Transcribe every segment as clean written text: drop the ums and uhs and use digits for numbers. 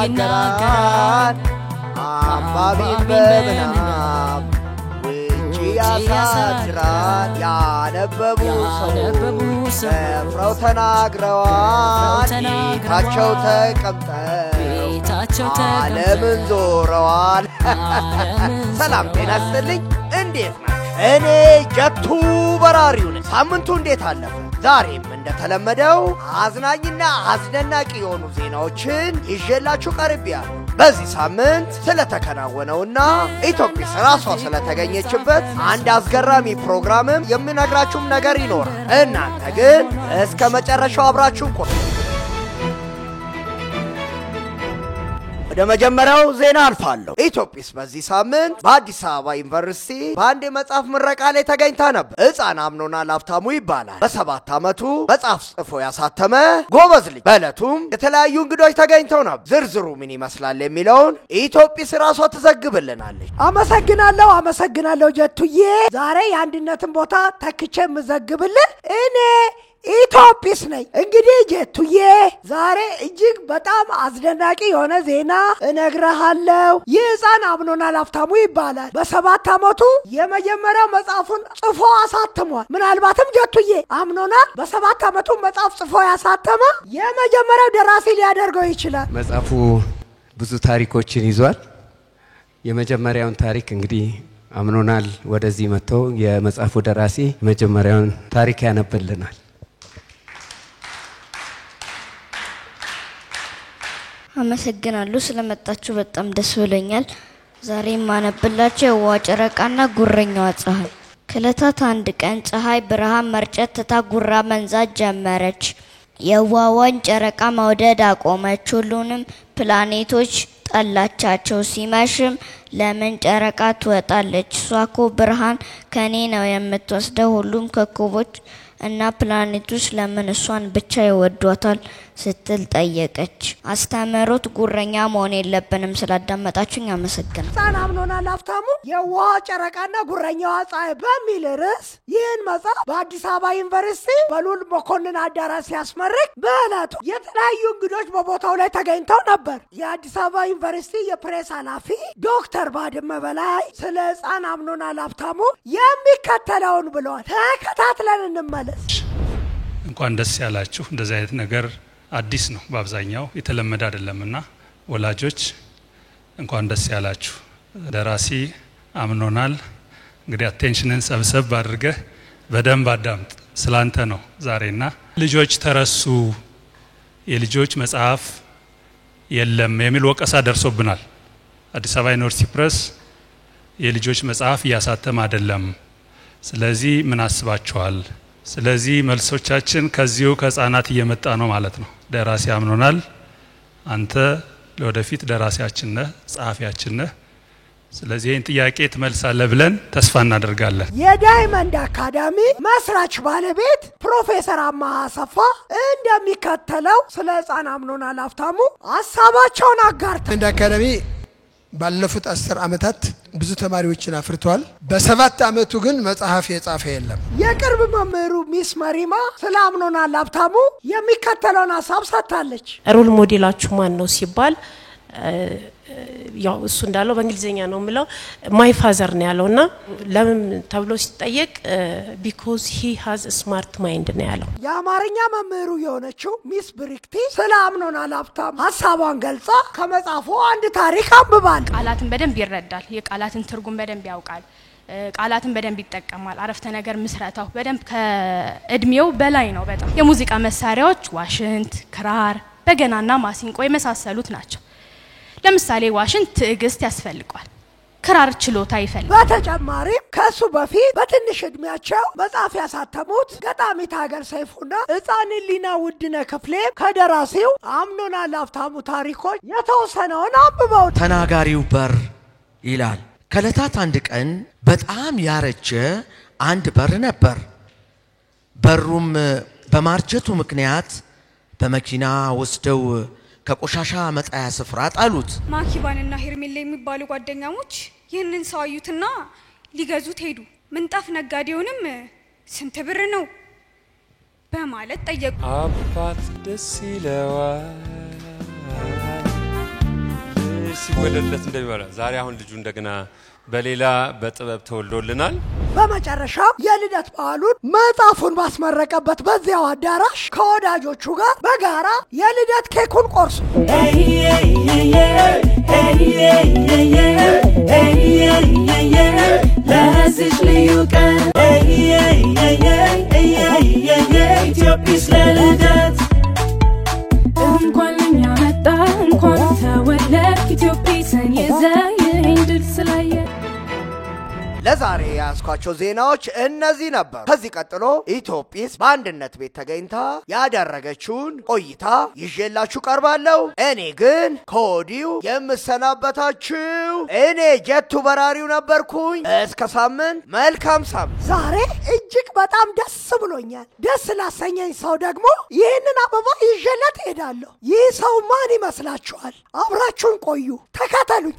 ይናገራል አንባቢን በምናብ ውጪ ያሳድራል ያነበቡ ሰፍረው ተናግረዋል ቤታቸው ተቀምጠው ዓለምን ዞረዋል ሰላም ጤና ይስጥልኝ እንዴት ናችሁ እኔ ጀቱ በራሪው ነኝ ሳምንቱ እንዴት አለፈ ዛሬም እንደተለመደው አዝናኝና አስደናቂ የሆኑ ዜናዎችን ይዤላችሁ ቀርቤያለሁ በዚህ ሳምንት ስለተከናወነውና ኢትዮጵያ ራሷ ስለተገኘችበት አንድ አስገራሚ ፕሮግራምም የምነግራችሁም ነገር ይኖራል እናንተ ግን እስከ መጨረሻው አብራችሁን ቆዩ ወደ መጀመሪያው ዜና አልፋለሁ ኢትዮጵያስ በዚህ ሳምንት በአዲስ አበባ ዩኒቨርሲቲ በአንድ መጽሐፍ ምረቃ ላይ ተገኝታ ነበር ሕፃን አምኖናል ሀብታሙ ይባላል በ7 ዓመቱ መጽሐፍ ጽፎ ያሳተመ ጎበዝ ልጅ በእለቱም የተለያዩ እንግዶች ተገኝተው ነበር ዝርዝሩ ምን ይመስላል የሚለውን ኢትዮጵያስ ራሷ ትዘግብልናለች አመሰግናለሁ ጀቱዬ ዛሬ የአንድነትን ቦታ ተክቼ ምዘግብልህ እኔ ኢትዮጵያስ ነኝ እንግዲህ ጀቱዬ ዛሬ እጅግ በጣም አስደናቂ የሆነ ዜና እነግርሃለሁ የሕፃን አምኖናል ሀብታሙ ይባላል በ7 ዓመቱ የመጀመሪያው መጽሐፉን ጽፎ አሳትሟል ምናልባትም ጀቱዬ አምኖናል በ7 ዓመቱ መጽሐፍ ጽፎ ያሳተመ የመጀመሪያው ደራሲ ሊያደርገው ይችላል መጽሐፉ ብዙ ታሪኮችን ይዟል የመጀመሪያውን ታሪክ እንግዲህ አምኖናል ወደዚህ መጥቶ የመጽሐፉ ደራሲ የመጀመሪያውን ታሪክ ያነብልናል አመሰግናለሁ ስለመጣችሁ በጣም ደስ ብሎኛል ዛሬ ማነብላችሁ ዋጨረቃና ጉረኛዋ ፀሐይ ከለታት አንድ ቀን ፀሐይ ብርሃን መርጨት ተታጉራ መንዛት ጀመረች የዋዋን ጨረቃ መውደድ አቆመች ሁሉንም ፕላኔቶች ጠላቻቸው ሲመሽም ለምን ጨረቃ ትወጣለች ሷኮ ብርሃን ከኔ ነው የምትወስደው ሁሉም ኮከቦች እና ፕላኔቶች ለምን እሷን ብቻ ይወዷታል ስትል ጠየቀች አስተምሮት ጉረኛ መሆን የለብንም ስላዳመጣችሁኝ አመሰግናለሁ ሕፃን አምኖናል ሀብታሙ የውሃ ጨረቃና ጉረኛዋ ፀሐይ በሚል ርዕስ ይህን መጽሐፍ በአዲስ አበባ ዩኒቨርሲቲ በሉል መኮንን አዳራሽ ሲያስመርቅ በእለቱ የተለያዩ እንግዶች በቦታው ላይ ተገኝተው ነበር የአዲስ አበባ ዩኒቨርሲቲ የፕሬስ ኃላፊ ዶክተር ባድመ በላይ ስለ ሕፃን አምኖናል ሀብታሙ የሚከተለውን ብለዋል ተከታትለን እንመለስ እንኳን ደስ ያላችሁ እንደዚህ አይነት ነገር አዲስ ነው በአብዛኛው የተለመደ አይደለምና ወላጆች እንኳን ደስ ያላችሁ ደራሲ አምኖናል እንግዲህ አቴንሽንን ሰብሰብ አድርገህ በደንብ አዳምጥ ስላንተ ነው ዛሬና ልጆች ተረሱ የልጆች መጽሐፍ የለም የሚል ወቀሳ ደርሶብናል አዲስ አበባ ዩኒቨርሲቲ ፕሬስ የልጆች መጽሐፍ ያሳተም አይደለም ስለዚህ ምን አስባችኋል ስለዚህ መልሶቻችን ከዚሁ ከህፃናት እየመጣ ነው ማለት ነው ደራሲ አምኖናል አንተ ለወደፊት ደራሲያችን ነህ ጸሐፊያችን ነህ ስለዚህ ይህን ጥያቄ ትመልሳለህ ብለን ተስፋ እናደርጋለን የዳይመንድ አካዳሚ መስራች ባለቤት ፕሮፌሰር አማሃ አሰፋ እንደሚከተለው ስለ ሕፃን አምኖናል ሀብታሙ ሐሳባቸውን አጋርተዋል ዳይመንድ አካዳሚ ባለፉት 10 ዓመታት ብዙ ተማሪዎችን አፍርቷል በ7 ዓመቱ ግን መጽሐፍ የጻፈ የለም የቅርብ መምህሩ ሚስ መሪማ ስለ አምኖናል ሀብታሙ የሚከተለውን ሐሳብ ሰጥታለች ሮል ሞዴላችሁ ማን ነው ሲባል ያው እሱ እንዳለው በእንግሊዘኛ ነው ምለው ማይ ፋዘር ነው ያለውና ለምን ተብሎ ሲጠየቅ because he has a smart mind ነው ያለው የአማርኛ መምህሩ የሆነችው ሚስ ብሪክቲ ስለ አምኖናል ሀብታሙ ሐሳቧን ገልጻ ከመጽሐፉ አንድ ታሪክ አንብባል ቃላትን በደንብ ይረዳል የቃላትን ትርጉም በደንብ ያውቃል ቃላትን በደንብ ይጠቀማል አረፍተ ነገር ምስረታው በደንብ ከእድሜው በላይ ነው በጣም የሙዚቃ መሳሪያዎች ዋሽንት ክራር በገናና ማሲንቆ የመሳሰሉት ናቸው ለምሳሌ ዋሽንት ትዕግስት ያስፈልጋል ክራር ችሎታ ይፈልጋል በተጨማሪም ከሱ በፊት በትንሽ እድሜያቸው መጽሐፍ ያሳተሙት ገጣሚ ታገር ሰይፉና ሕፃን ሊና ውድነ ክፍሌ ከደራሲው አምኖናል ሀብታሙ ታሪኮች የተወሰነውን አንብበው ተናጋሪው በር ይላል ከለታት አንድ ቀን በጣም ያረጀ አንድ በር ነበር በሩም በማርጀቱ ምክንያት በመኪና ወስደው ከቆሻሻ መጣያ ስፍራ ጣሉት ማኪባንና ሄርሜላ የሚባሉ ጓደኛሞች ይህንን ሰው አዩትና ሊገዙት ሄዱ ምንጣፍ ነጋዴውንም ስንት ብር ነው በማለት ጠየቁ አባት ደስ ይለዋል ልጅ ሲወለድለት እንደሚባል ዛሬ አሁን ልጁ እንደገና በሌላ በጥበብ ተወልዶልናል። በመጨረሻም የልደት በዓሉን መጽሐፉን ባስመረቀበት በዚያው አዳራሽ ከወዳጆቹ ጋር በጋራ የልደት ኬኩን ቆርሱ። ለዚህ ልዩ ቀን ኢትዮጵስ ለልደት እንኳን እኛ መጣ እንኳን ተወለድ ኢትዮጵስን ይዘህ ድል ስላየ ለዛሬ ያስኳቸው ዜናዎች እነዚህ ነበሩ። ከዚህ ቀጥሎ ኢትዮጵስ በአንድነት ቤት ተገኝታ ያደረገችውን ቆይታ ይዤላችሁ ቀርባለሁ። እኔ ግን ከወዲሁ የምሰናበታችሁ እኔ ጀቱ በራሪው ነበርኩኝ። እስከ ሳምንት መልካም ሳምንት። ዛሬ እጅግ በጣም ደስ ብሎኛል። ደስ ላሰኘኝ ሰው ደግሞ ይህንን አበባ ይዤለት ሄዳለሁ። ይህ ሰው ማን ይመስላችኋል? አብራችሁን ቆዩ፣ ተከተሉኝ።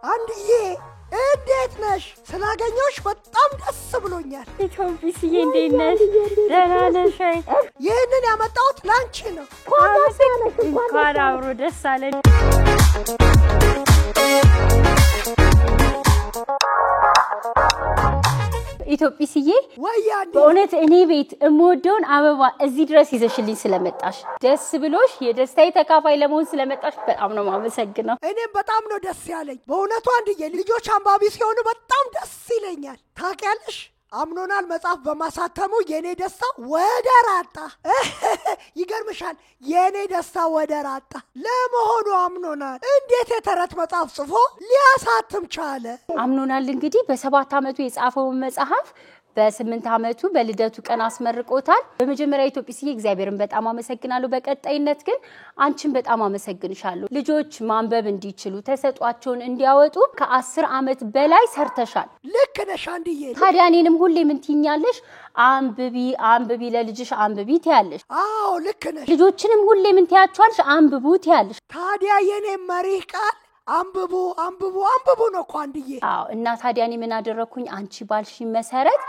አንድዬ እንዴት ነሽ? ስላገኘሁሽ በጣም ደስ ብሎኛል። ኢትዮጵስዬ እንዴት ነሽ? ደህና ነሽ? ይህንን ያመጣሁት ላንቺ ነው። እንኳን አብሮ ደስ አለን። ኢትዮጵስዬ በእውነት እኔ ቤት እምወደውን አበባ እዚህ ድረስ ይዘሽልኝ ስለመጣሽ ደስ ብሎሽ የደስታዬ ተካፋይ ለመሆን ስለመጣሽ በጣም ነው ማመሰግነው። እኔም በጣም ነው ደስ ያለኝ። በእውነቱ አንድዬ ልጆች አንባቢ ሲሆኑ በጣም ደስ ይለኛል። ታውቂያለሽ አምኖናል መጽሐፍ በማሳተሙ የኔ ደስታ ወደር አጣ። ይገርምሻል የኔ ደስታ ወደር አጣ። ለመሆኑ አምኖናል እንዴት የተረት መጽሐፍ ጽፎ ሊያሳትም ቻለ? አምኖናል እንግዲህ በ7 ዓመቱ የጻፈውን መጽሐፍ በ8 ዓመቱ በልደቱ ቀን አስመርቆታል። በመጀመሪያ ኢትዮጵስዬ እግዚአብሔርን በጣም አመሰግናለሁ። በቀጣይነት ግን አንቺን በጣም አመሰግንሻለሁ። ልጆች ማንበብ እንዲችሉ ተሰጧቸውን እንዲያወጡ ከ10 ዓመት በላይ ሰርተሻል። ልክ ነሽ አንድዬ። ታዲያ እኔንም ሁሌ ምን ትይኛለሽ? አንብቢ አንብቢ ለልጅሽ አንብቢ ትያለሽ። አዎ ልክ ነሽ። ልጆችንም ሁሌ ምን ትያቸዋለሽ? አንብቡ ትያለሽ። ታዲያ የኔ መሪህ ቃል አንብቡ አንብቡ አንብቡ ነው እኮ አንድዬ። አዎ እና ታዲያ እኔ ምን አደረኩኝ? አንቺ ባልሽ መሰረት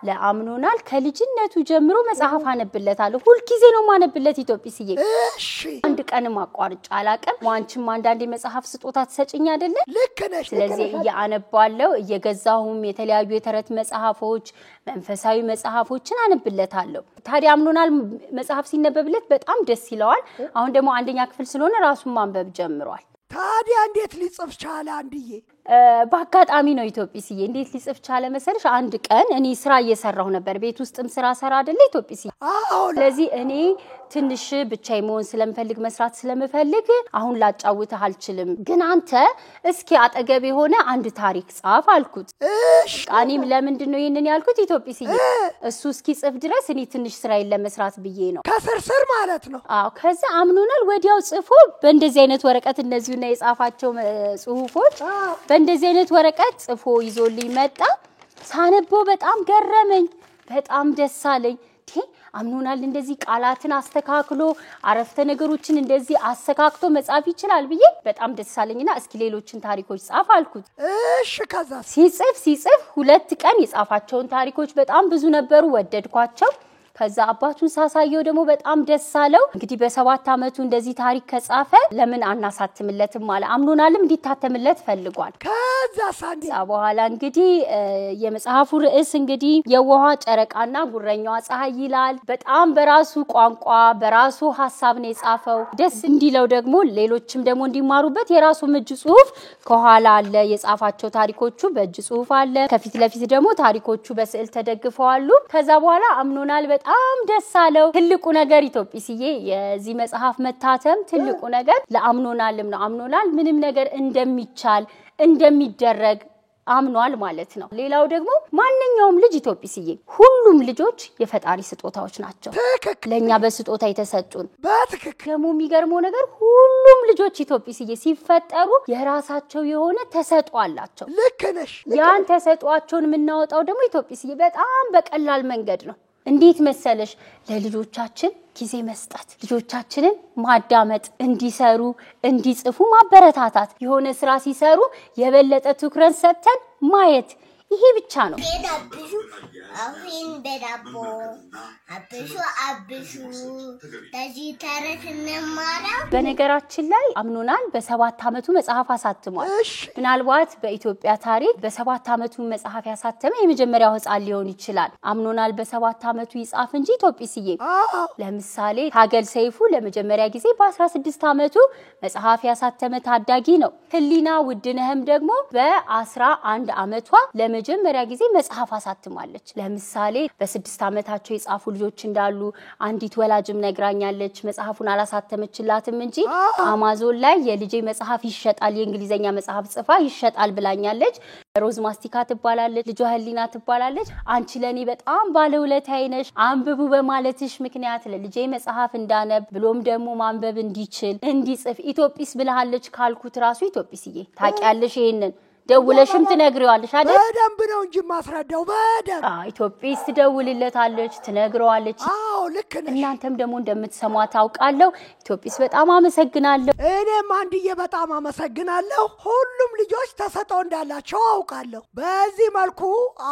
ለአምኖናል ከልጅነቱ ጀምሮ መጽሐፍ አነብለታለሁ። ሁሉ ጊዜ ነው ማነብለት ኢትዮጵስዬ። እሺ አንድ ቀንም አቋርጬ አላቀም። አንቺም አንዳንዴ መጽሐፍ ስጦታ ትሰጪኝ አይደለ? ልክ ነሽ። ስለዚህ እያነባለሁ እየገዛሁም የተለያዩ የተረት መጽሐፎች መንፈሳዊ መጽሐፎችን አነብለታለሁ። ታዲያ አምኖናል መጽሐፍ ሲነበብለት በጣም ደስ ይለዋል። አሁን ደግሞ አንደኛ ክፍል ስለሆነ ራሱን ማንበብ ጀምሯል። ታዲያ እንዴት ሊጽፍ ቻለ አንድዬ? በአጋጣሚ ነው ኢትዮጵስዬ። እንዴት ሊጽፍ ቻለ መሰለሽ? አንድ ቀን እኔ ስራ እየሰራሁ ነበር። ቤት ውስጥም ስራ ሰራ አይደለ ኢትዮጵስዬ? አዎ። ስለዚህ እኔ ትንሽ ብቻዬ መሆን ስለምፈልግ መስራት ስለምፈልግ አሁን ላጫውትህ አልችልም፣ ግን አንተ እስኪ አጠገብ የሆነ አንድ ታሪክ ጻፍ አልኩት። እሺ እኔም ለምንድን ነው ይሄንን ያልኩት ኢትዮጵስዬ? እሱ እስኪ ጽፍ ድረስ እኔ ትንሽ ስራዬን ለመስራት ብዬ ነው። ከስርስር ማለት ነው። አዎ። ከዛ አምኖናል ወዲያው ጽፎ በእንደዚህ አይነት ወረቀት እነዚህና የጻፋቸው ጽሁፎች በእንደዚህ አይነት ወረቀት ጽፎ ይዞልኝ መጣ። ሳነበው በጣም ገረመኝ፣ በጣም ደስ አለኝ። አምኖናል እንደዚህ ቃላትን አስተካክሎ አረፍተ ነገሮችን እንደዚህ አስተካክቶ መጻፍ ይችላል ብዬ በጣም ደስ አለኝና እስኪ ሌሎችን ታሪኮች ጻፍ አልኩት። እሺ ከዛ ሲጽፍ 2 ቀን የጻፋቸውን ታሪኮች በጣም ብዙ ነበሩ፣ ወደድኳቸው። ከዛ አባቱን ሳሳየው ደግሞ በጣም ደስ አለው። እንግዲህ በ7 ዓመቱ እንደዚህ ታሪክ ከጻፈ ለምን አናሳትምለትም ማለት አምኖናልም እንዲታተምለት ፈልጓል። ከዛ ሳንዲ በኋላ እንግዲህ የመጽሐፉ ርዕስ እንግዲህ የውሃ ጨረቃና ጉረኛዋ ፀሐይ ይላል። በጣም በራሱ ቋንቋ በራሱ ሐሳብ ነው የጻፈው። ደስ እንዲለው ደግሞ ሌሎችም ደግሞ እንዲማሩበት የራሱ እጅ ጽሁፍ ከኋላ አለ። የጻፋቸው ታሪኮቹ በእጅ ጽሁፍ አለ። ከፊት ለፊት ደግሞ ታሪኮቹ በስዕል ተደግፈዋል። ከዛ በኋላ አምኖናል በጣም ደስ አለው። ትልቁ ነገር ኢትዮጵስዬ የዚህ መጽሐፍ መታተም ትልቁ ነገር ለአምኖናልም ነው። አምኖናል ምንም ነገር እንደሚቻል እንደሚደረግ አምኗል ማለት ነው። ሌላው ደግሞ ማንኛውም ልጅ ኢትዮጵስዬ ሁሉም ልጆች የፈጣሪ ስጦታዎች ናቸው። ለኛ በስጦታ የተሰጡን። በትክክል ደግሞ የሚገርመው ነገር ሁሉም ልጆች ኢትዮጵስዬ ሲፈጠሩ የራሳቸው የሆነ ተሰጥኦ አላቸው። ልክ ነሽ። ያን ተሰጥኦአቸውን የምናወጣው ደግሞ ኢትዮጵስዬ በጣም በቀላል መንገድ ነው። እንዴት መሰለሽ ለልጆቻችን ጊዜ መስጠት ልጆቻችንን ማዳመጥ እንዲሰሩ እንዲጽፉ ማበረታታት የሆነ ስራ ሲሰሩ የበለጠ ትኩረት ሰጥተን ማየት ይሄ ብቻ ነው ቤዳብሹ አሁን ቤዳቦ አብሹ ተዚህ ተረት እንማራ በነገራችን ላይ አምኖናል በ7 አመቱ መጽሐፍ አሳትሟል ምናልባት በኢትዮጵያ ታሪክ በ7 አመቱ መጽሐፍ ያሳተመ የመጀመሪያው ህፃን ሊሆን ይችላል አምኖናል በ7 አመቱ ይጻፍ እንጂ ኢትዮጵስዬ ለምሳሌ ታገል ሰይፉ ለመጀመሪያ ጊዜ በ16 አመቱ መጽሐፍ ያሳተመ ታዳጊ ነው ህሊና ውድነህም ደግሞ በ11 አመቷ ለመጀመሪያ ጊዜ መጽሐፍ አሳትማለች ለምሳሌ በ6 አመታቸው የጻፉ ልጆች እንዳሉ አንዲት ወላጅም ነግራኛለች መጽሐፉን አላሳተመችላትም እንጂ አማዞን ላይ የልጄ መጽሐፍ ይሸጣል የእንግሊዘኛ መጽሐፍ ጽፋ ይሸጣል ብላኛለች ሮዝ ማስቲካ ትባላለች ልጇ ህሊና ትባላለች አንቺ ለኔ በጣም ባለውለታዬ ነሽ አንብቡ በማለትሽ ምክንያት ለልጄ መጽሐፍ እንዳነብ ብሎም ደግሞ ማንበብ እንዲችል እንዲጽፍ ኢትዮጵስ ብለሃለች ካልኩት ራሱ ኢትዮጵስዬ ታቂያለሽ ይሄንን ደውለሽም ትነግሪዋለሽ አይደል በደንብ ነው እንጂ ማስረዳው በደንብ ኢትዮጵስ ትደውልለታለች ትነግረዋለች አዎ ልክ ነሽ እናንተም ደግሞ እንደምትሰሟት አውቃለሁ ኢትዮጵስ በጣም አመሰግናለሁ እኔም አንድዬ በጣም አመሰግናለሁ ሁሉም ልጆች ተሰጠው እንዳላቸው አውቃለሁ በዚህ መልኩ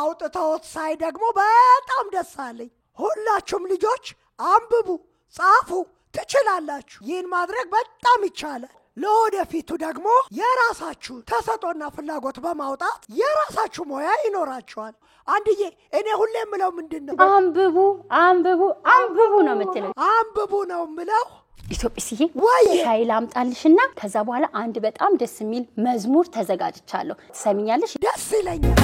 አውጥተውት ሳይ ደግሞ በጣም ደስ አለኝ ሁላችሁም ልጆች አንብቡ ጻፉ ትችላላችሁ ይህን ማድረግ በጣም ይቻላል ለወደፊቱ ደግሞ የራሳችሁ ተሰጦና ፍላጎት በማውጣት የራሳችሁ ሞያ ይኖራችኋል አንድዬ እኔ ሁሌ ምለው ምንድነው አንብቡ ነው የምትለው አንብቡ ነው ምለው ኢትዮጵስዬ ወይ ሻይል አምጣልሽና ከዛ በኋላ አንድ በጣም ደስ የሚል መዝሙር ተዘጋጅቻለሁ ትሰሚኛለሽ ደስ ይለኛል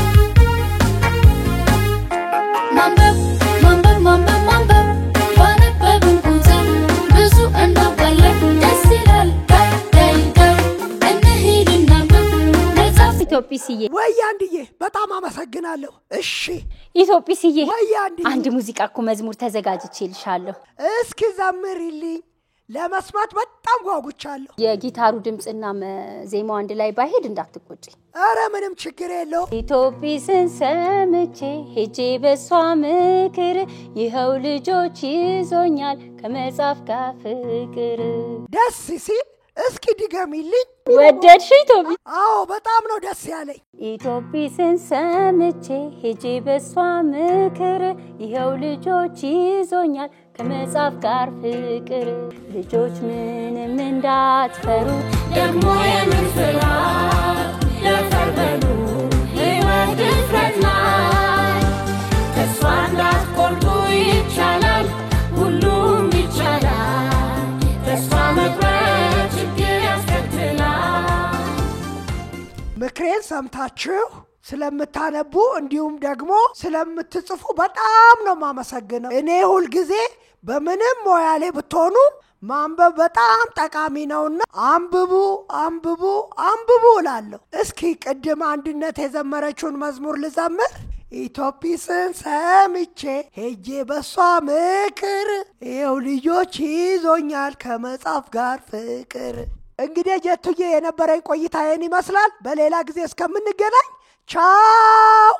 ማንበብ ባነበብን ቁጥር ብዙ እናውቃለን ደስ ይላል ኢትዮጵስዬ ወይ አንድዬ በጣም አመሰግናለሁ እሺ ኢትዮጵስዬ ወይ አንድዬ አንድ ሙዚቃ እኮ መዝሙር ተዘጋጅቼልሻለሁ እስኪ ዘምሪልኝ ለመስማት በጣም ጓጉቻለሁ የጊታሩ ድምጽና ዜማው አንድ ላይ ባይሄድ እንዳትቆጪ አረ ምንም ችግር የለው ኢትዮጵስን ሰምቼ ሄጄ በሷ ምክር ይኸው ልጆች ይዞኛል ከመጽሐፍ ጋር ፍቅር ደስ ሲል እስኪ ድገሚልኝ ወደድሽ ኢትዮጵስ አዎ በጣም ነው ደስ ያለኝ ኢትዮጵስን ሰምቼ ሄጄ በሷ ምክር ይኸው ልጆች ይዞኛል ከመጽሐፍ ጋር ፍቅር ልጆች ምንም እንዳትፈሩ ደግሞ የምንፍራት ለፈርበሉ ሕይወት ድፍረት ላይ ተስፋ እንዳትቆርጡ ይቻላል ሁሉም ይቻላል ተስፋ መቁረጥ ችግር ያስከትላል ምክሬን ሰምታችሁ ስለምታነቡ እንዲሁም ደግሞ ስለምትጽፉ በጣም ነው ማመሰግነው እኔ ሁሉ ጊዜ በምንም ሞያ ላይ ብትሆኑ ማንበብ በጣም ጠቃሚ ነውና አንብቡ እላለሁ እስኪ ቅድም አንድነት የዘመረችውን መዝሙር ልዘምር ኢትዮጵስን ሰምቼ ሄጄ በሷ ምክር ይኸው ልጆች ይዞኛል ከመጽሐፍ ጋር ፍቅር እንግዲህ ጀቱዬ የነበረኝ ቆይታ ይሄን ይመስላል በሌላ ጊዜ እስከምንገናኝ ቻው